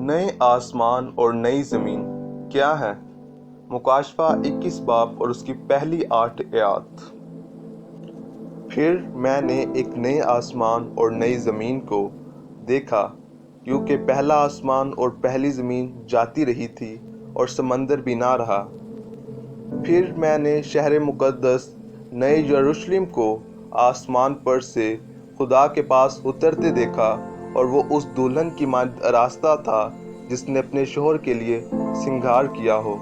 نئے آسمان اور نئی زمین کیا ہے؟ مکاشفہ 21 باب اور اس کی پہلی 8 آیات۔ پھر میں نے ایک نئے آسمان اور نئی زمین کو دیکھا، کیونکہ پہلا آسمان اور پہلی زمین جاتی رہی تھی اور سمندر بھی نہ رہا۔ پھر میں نے شہر مقدس نئے یروشلم کو آسمان پر سے خدا کے پاس اترتے دیکھا، اور وہ اس دلہن کی مانند آراستہ تھا جس نے اپنے شوہر کے لیے سنگار کیا ہو۔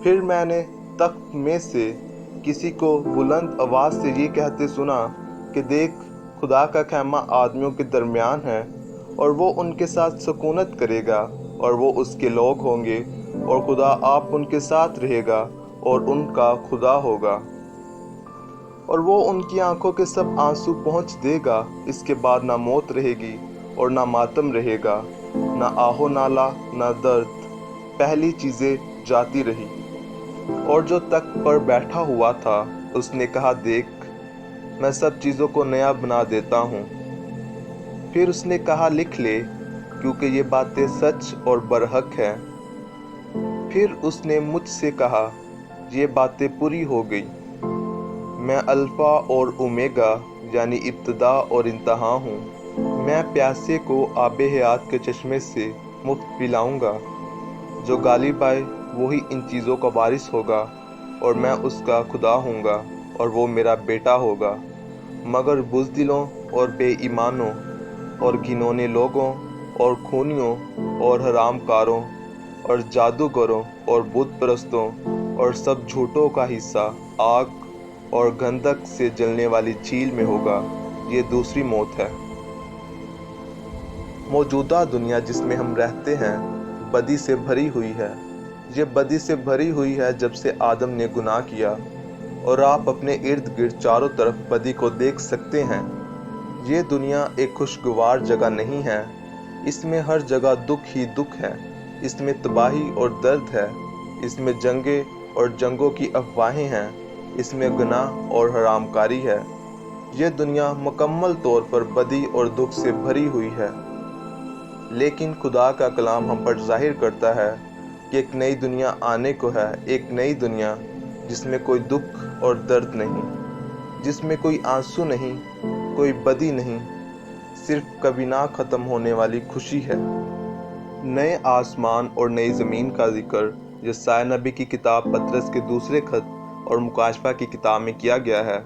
پھر میں نے تخت میں سے کسی کو بلند آواز سے یہ کہتے سنا کہ دیکھ، خدا کا خیمہ آدمیوں کے درمیان ہے، اور وہ ان کے ساتھ سکونت کرے گا، اور وہ اس کے لوگ ہوں گے، اور خدا آپ ان کے ساتھ رہے گا اور ان کا خدا ہوگا، اور وہ ان کی آنکھوں کے سب آنسو پونچھ دے گا۔ اس کے بعد نہ موت رہے گی اور نہ ماتم رہے گا، نہ آہ و نالہ، نہ درد، پہلی چیزیں جاتی رہی۔ اور جو تخت پر بیٹھا ہوا تھا اس نے کہا، دیکھ، میں سب چیزوں کو نیا بنا دیتا ہوں۔ پھر اس نے کہا، لکھ لے، کیونکہ یہ باتیں سچ اور برحق ہیں۔ پھر اس نے مجھ سے کہا، یہ باتیں پوری ہو گئی۔ میں الفا اور اومیگا یعنی ابتدا اور انتہا ہوں۔ میں پیاسے کو آب حیات کے چشمے سے مفت پلاؤں گا۔ جو غالب آئے وہی ان چیزوں کا وارث ہوگا، اور میں اس کا خدا ہوں گا اور وہ میرا بیٹا ہوگا۔ مگر بزدلوں اور بے ایمانوں اور گھنونے لوگوں اور خونیوں اور حرام کاروں اور جادوگروں اور بت پرستوں اور سب جھوٹوں کا حصہ آگ اور گندھک سے جلنے والی جھیل میں ہوگا۔ یہ دوسری موت ہے۔ موجودہ دنیا جس میں ہم رہتے ہیں بدی سے بھری ہوئی ہے۔ یہ بدی سے بھری ہوئی ہے جب سے آدم نے گناہ کیا، اور آپ اپنے ارد گرد چاروں طرف بدی کو دیکھ سکتے ہیں۔ یہ دنیا ایک خوشگوار جگہ نہیں ہے۔ اس میں ہر جگہ دکھ ہی دکھ ہے۔ اس میں تباہی اور درد ہے۔ اس میں جنگیں اور جنگوں کی افواہیں ہیں۔ اس میں گناہ اور حرام کاری ہے۔ یہ دنیا مکمل طور پر بدی اور دکھ سے بھری ہوئی ہے۔ لیکن خدا کا کلام ہم پر ظاہر کرتا ہے کہ ایک نئی دنیا آنے کو ہے، ایک نئی دنیا جس میں کوئی دکھ اور درد نہیں، جس میں کوئی آنسو نہیں، کوئی بدی نہیں، صرف کبھی نہ ختم ہونے والی خوشی ہے۔ نئے آسمان اور نئی زمین کا ذکر یسایا نبی کی کتاب پطرس کے دوسرے خط اور مکاشفہ کی کتاب میں کیا گیا ہے۔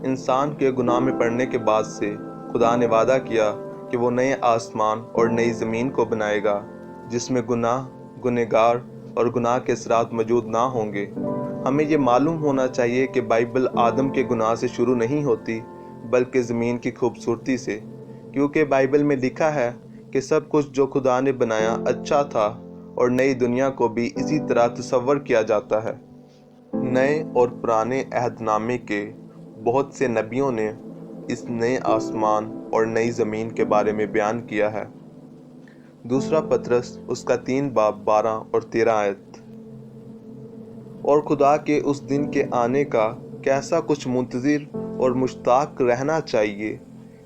انسان کے گناہ میں پڑنے کے بعد سے خدا نے وعدہ کیا کہ وہ نئے آسمان اور نئی زمین کو بنائے گا جس میں گناہ، گنہگار اور گناہ کے اثرات موجود نہ ہوں گے۔ ہمیں یہ معلوم ہونا چاہیے کہ بائبل آدم کے گناہ سے شروع نہیں ہوتی بلکہ زمین کی خوبصورتی سے، کیونکہ بائبل میں لکھا ہے کہ سب کچھ جو خدا نے بنایا اچھا تھا، اور نئی دنیا کو بھی اسی طرح تصور کیا جاتا ہے۔ نئے اور پرانے عہد نامے کے بہت سے نبیوں نے اس نئے آسمان اور نئی زمین کے بارے میں بیان کیا ہے۔ دوسرا پطرس اس کا 3 باب 12 اور 13 آیت۔ اور خدا کے اس دن کے آنے کا کیسا کچھ منتظر اور مشتاق رہنا چاہیے،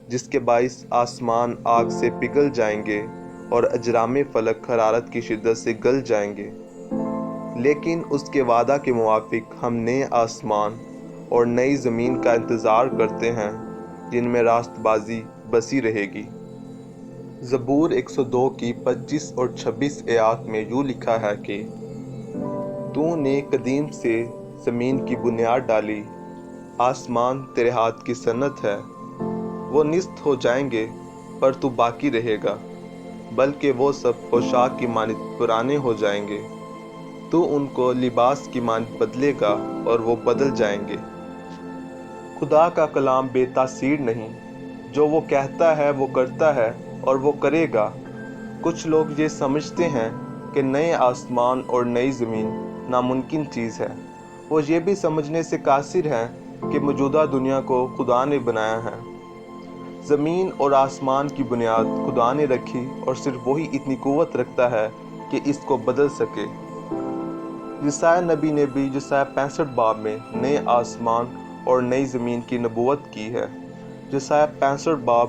جس کے باعث آسمان آگ سے پگھل جائیں گے اور اجرام فلک حرارت کی شدت سے گل جائیں گے۔ لیکن اس کے وعدہ کے موافق ہم نئے آسمان اور نئی زمین کا انتظار کرتے ہیں جن میں راست بازی بسی رہے گی۔ زبور 102 کی 25 اور 26 آیات میں یوں لکھا ہے کہ تو نے قدیم سے زمین کی بنیاد ڈالی، آسمان تیرے ہاتھ کی صنعت ہے۔ وہ نست ہو جائیں گے پر تو باقی رہے گا، بلکہ وہ سب پوشاک کی مانند پرانے ہو جائیں گے۔ تو ان کو لباس کی مانند بدلے گا اور وہ بدل جائیں گے۔ خدا کا کلام بے تاثیر نہیں، جو وہ کہتا ہے وہ کرتا ہے اور وہ کرے گا۔ کچھ لوگ یہ سمجھتے ہیں کہ نئے آسمان اور نئی زمین ناممکن چیز ہے۔ وہ یہ بھی سمجھنے سے قاصر ہیں کہ موجودہ دنیا کو خدا نے بنایا ہے۔ زمین اور آسمان کی بنیاد خدا نے رکھی، اور صرف وہی اتنی قوت رکھتا ہے کہ اس کو بدل سکے۔ یسایا نبی نے بھی یسایا 65 باب میں نئے آسمان اور نئی زمین کی نبوت کی ہے۔ یسایا 65 باب